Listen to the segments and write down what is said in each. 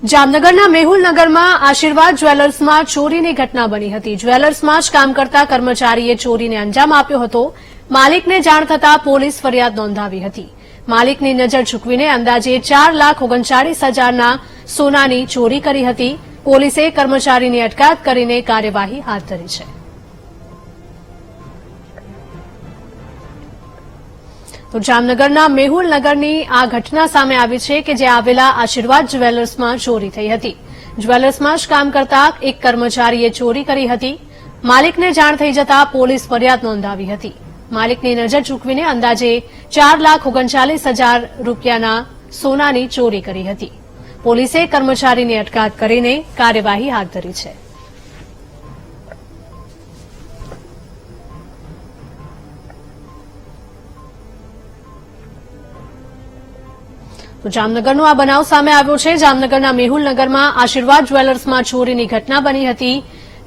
જામનગરના મેહુલનગરમાં આશીર્વાદ જ્વેલર્સમાં ચોરીની ઘટના બની હતી। જ્વેલર્સમાં જ કામ કરતા કર્મચારીએ ચોરીને અંજામ આપ્યો હતો। માલિકને જાણ થતાં પોલીસ ફરિયાદ નોંધાવી હતી। માલિકની નજર ચૂકવીને અંદાજે 4,39,000ના સોનાની ચોરી કરી હતી। પોલીસે કર્મચારીની અટકાયત કરીને કાર્યવાહી હાથ ધરી છે। તો જામનગરના મેહુલનગરની આ ઘટના સામે આવી છે કે જે આવેલા આશીર્વાદ જ્વેલર્સમાં ચોરી થઈ હતી। જ્વેલર્સમાં જ કામ કરતા એક કર્મચારીએ ચોરી કરી હતી। માલિકને જાણ થઈ જતા પોલીસ ફરિયાદ નોંધાવી હતી। માલિકની નજર ચૂકવીને અંદાજે 4,39,000 રૂપિયાના સોનાની ચોરી કરી હતી। પોલીસે કર્મચારીની અટકાયત કરીને કાર્યવાહી હાથ ધરી છે। તો જામનગરનો આ બનાવ સામે આવ્યો છે। જામનગરના મેહુલનગરમાં આશીર્વાદ જ્વેલર્સમાં ચોરીની ઘટના બની હતી।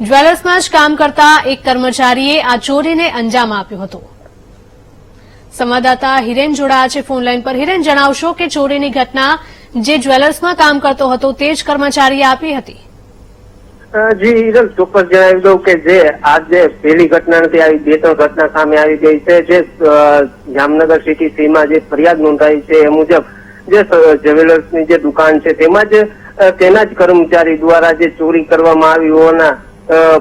જ્વેલર્સમાં જ કામ કરતા એક કર્મચારીએ આ ચોરીને અંજામ આપ્યો હતો। સંવાદદાતા હિરેન જોડાયા છે ફોન લાઈન પર। હિરેન, જણાવશો કે ચોરીની ઘટના જે જ્વેલર્સમાં કામ કરતો હતો તે જ કર્મચારીએ આપી હતી? જી હિરલ, ચોક્કસ જણાવી દઉં કે જે આજે પહેલી ઘટના નથી આવી, 2-3 ઘટના સામે આવી ગઈ છે। જે જામનગર સિટી સીમાં જે ફરિયાદ નોંધાઈ છે એ મુજબ જે જ્વેલર્સની જે દુકાન છે તેમાં જ તેના જ કર્મચારી દ્વારા જે ચોરી કરવામાં આવી હોવાના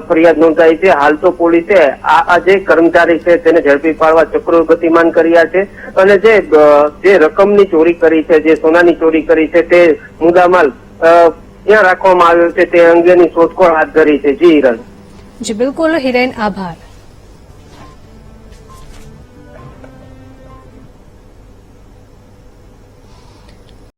ફરિયાદ નોંધાઈ છે। હાલ તો પોલીસે આ જે કર્મચારી છે તેને ઝડપી પાડવા ચક્રો ગતિમાન કર્યા છે અને જે રકમની ચોરી કરી છે, જે સોનાની ચોરી કરી છે તે મુદ્દામાલ ક્યાં રાખવામાં આવ્યો છે તે અંગેની શોધખોળ હાથ ધરી છે। જી હિરલ। જી બિલકુલ હિરેન, આભાર।